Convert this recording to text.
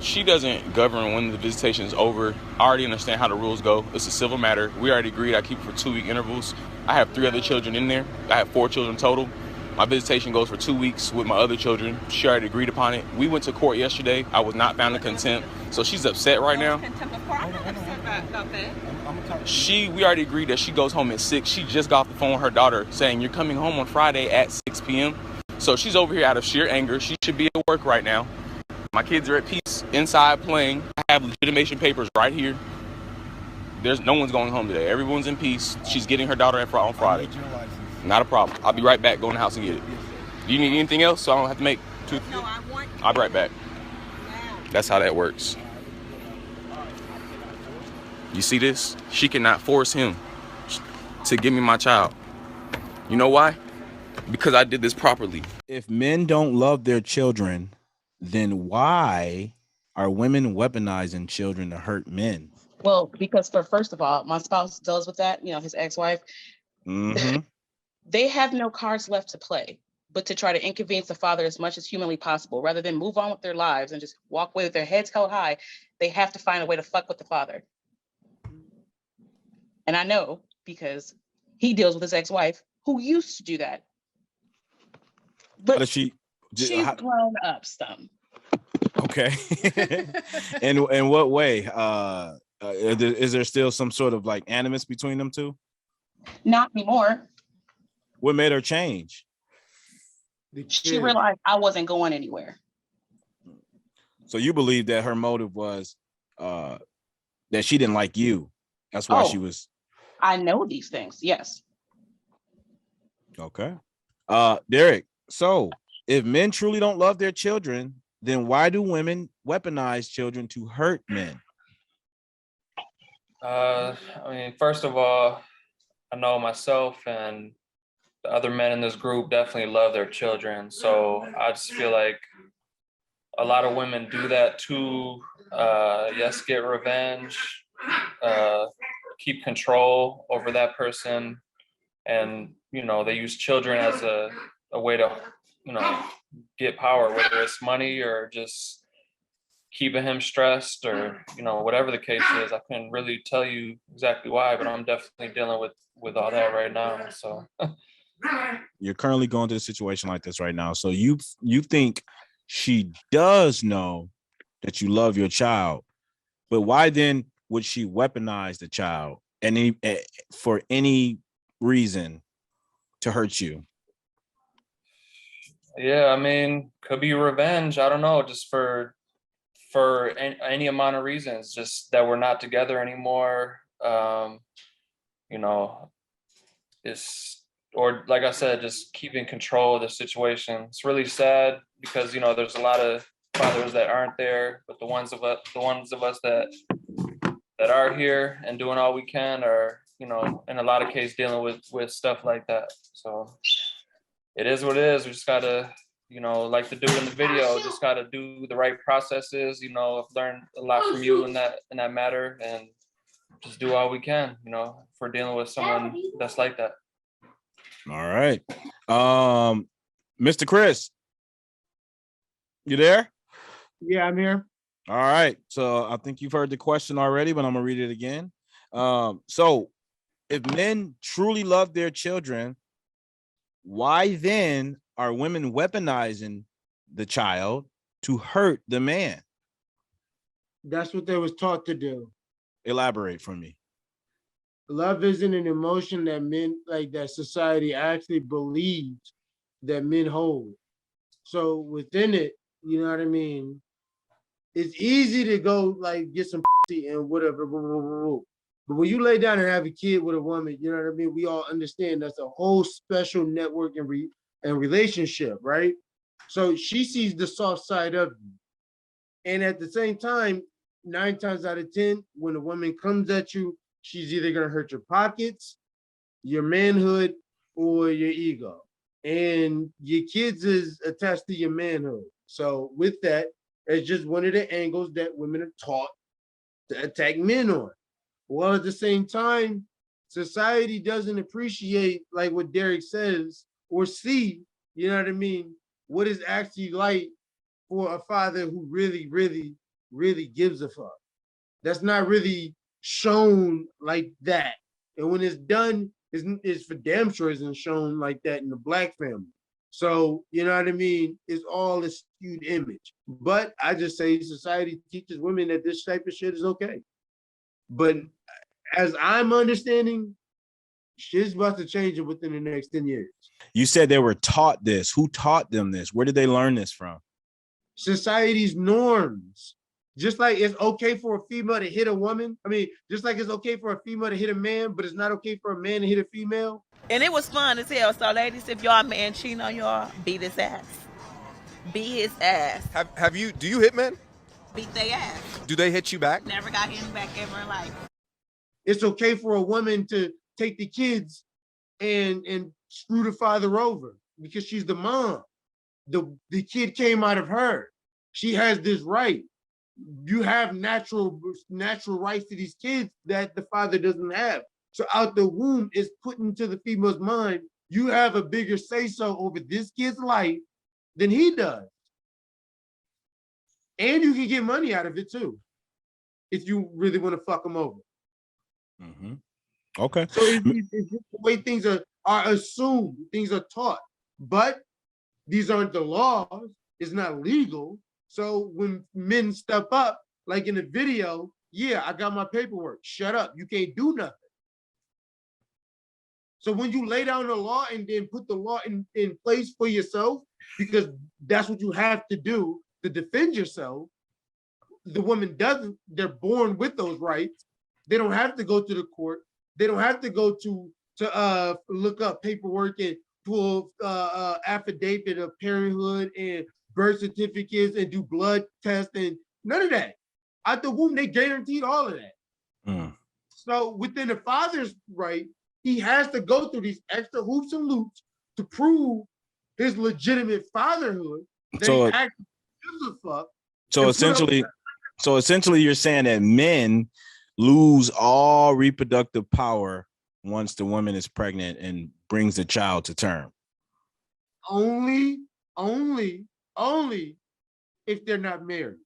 She doesn't govern when the visitation is over. I already understand how the rules go. It's a civil matter. We already agreed I keep it for 2-week intervals. I have 3 other children in there. I have 4 children total. My visitation goes for 2 weeks with my other children. She already agreed upon it. We went to court yesterday. I was not found in contempt. So she's upset right now. I'm not upset about that. We already agreed that she goes home at 6. She just got off the phone with her daughter saying, you're coming home on Friday at 6 p.m. So she's over here out of sheer anger. She should be at work right now. My kids are at peace inside playing. I have legitimation papers right here. There's no one's going home today. Everyone's in peace. She's getting her daughter on Friday. Not a problem. I'll be right back. Go in the house and get it. Do you need anything else so I don't have to make two? No, I want. I'll be right back. That's how that works. You see this? She cannot force him to give me my child. You know why? Because I did this properly. If men don't love their children, then why are women weaponizing children to hurt men? Well, because first of all, my spouse deals with that, his ex-wife. Mm-hmm. They have no cards left to play, but to try to inconvenience the father as much as humanly possible, rather than move on with their lives and just walk away with their heads held high. They have to find a way to fuck with the father. And I know because he deals with his ex-wife who used to do that. But she's grown up some. Okay. In what way? Is there still some sort of like animus between them two? Not anymore. What made her change? She realized I wasn't going anywhere. So you believe that her motive was that she didn't like you. That's why she was. I know these things. Yes. Okay. Derek, so if men truly don't love their children, then why do women weaponize children to hurt men? I mean, first of all, I know myself and the other men in this group definitely love their children. So I just feel like a lot of women do that to, yes, get revenge, keep control over that person. And, they use children as a way to, get power, whether it's money or just keeping him stressed or, whatever the case is. I couldn't really tell you exactly why, but I'm definitely dealing with all that right now. So you're currently going through a situation like this right now. So you think she does know that you love your child, but why then would she weaponize the child and for any reason to hurt you? Yeah, I mean, could be revenge. I don't know, just for any amount of reasons, just that we're not together anymore. Or like I said, just keeping control of the situation. It's really sad because there's a lot of fathers that aren't there, but the ones of us that are here and doing all we can are, in a lot of cases dealing with stuff like that. So it is what it is. We just gotta, like the dude in the video, just gotta do the right processes. I've learned a lot from you in that matter, and just do all we can, for dealing with someone that's like that. All right. Mr. Chris, you there? Yeah, I'm here. All right. So I think you've heard the question already, but I'm gonna read it again. So if men truly love their children, why then are women weaponizing the child to hurt the man? That's what they was taught to do. Elaborate for me. Love isn't an emotion that men, like that society actually believes that men hold. So within it, you know what I mean? It's easy to go like get some and whatever. But when you lay down and have a kid with a woman, you know what I mean? We all understand that's a whole special network and relationship, right? So she sees the soft side of you. And at the same time, 9 times out of 10, when a woman comes at you, she's either going to hurt your pockets, your manhood, or your ego. And your kids is attached to your manhood. So with that, it's just one of the angles that women are taught to attack men on. Well, at the same time, society doesn't appreciate, like what Derek says, or see, you know what I mean, what is actually like for a father who really, really really gives a fuck. That's not really shown like that. And when it's done, it's for damn sure isn't shown like that in the Black family. So, you know what I mean? It's all a skewed image. But I just say society teaches women that this type of shit is okay. But as I'm understanding, shit's about to change it within the next 10 years. You said they were taught this. Who taught them this? Where did they learn this from? Society's norms. Just like it's okay for a female to hit a woman. I mean, just like it's okay for a female to hit a man, but it's not okay for a man to hit a female. And it was fun as hell. So, ladies, if y'all man cheating on y'all, beat his ass. Beat his ass. Do you hit men? Beat their ass. Do they hit you back? Never got hit back ever in life. It's okay for a woman to take the kids and screw the father over because she's the mom. The kid came out of her. She has this right. You have natural rights to these kids that the father doesn't have. So out the womb is put into the female's mind, you have a bigger say-so over this kid's life than he does. And you can get money out of it too, if you really want to fuck them over. Mm-hmm. Okay. So it's just the way things are assumed, things are taught. But these aren't the laws, it's not legal. So when men step up, like in the video, yeah, I got my paperwork. Shut up. You can't do nothing. So when you lay down the law and then put the law in place for yourself, because that's what you have to do to defend yourself, the woman doesn't. They're born with those rights. They don't have to go to the court. They don't have to go to look up paperwork and pull affidavit of parenthood and birth certificates and do blood tests and none of that. At the womb, they guaranteed all of that. Mm. So within the father's right, he has to go through these extra hoops and loops to prove his legitimate fatherhood. That So- he actually gives a fuck. So essentially, you're saying that men lose all reproductive power once the woman is pregnant and brings the child to term. Only if they're not married.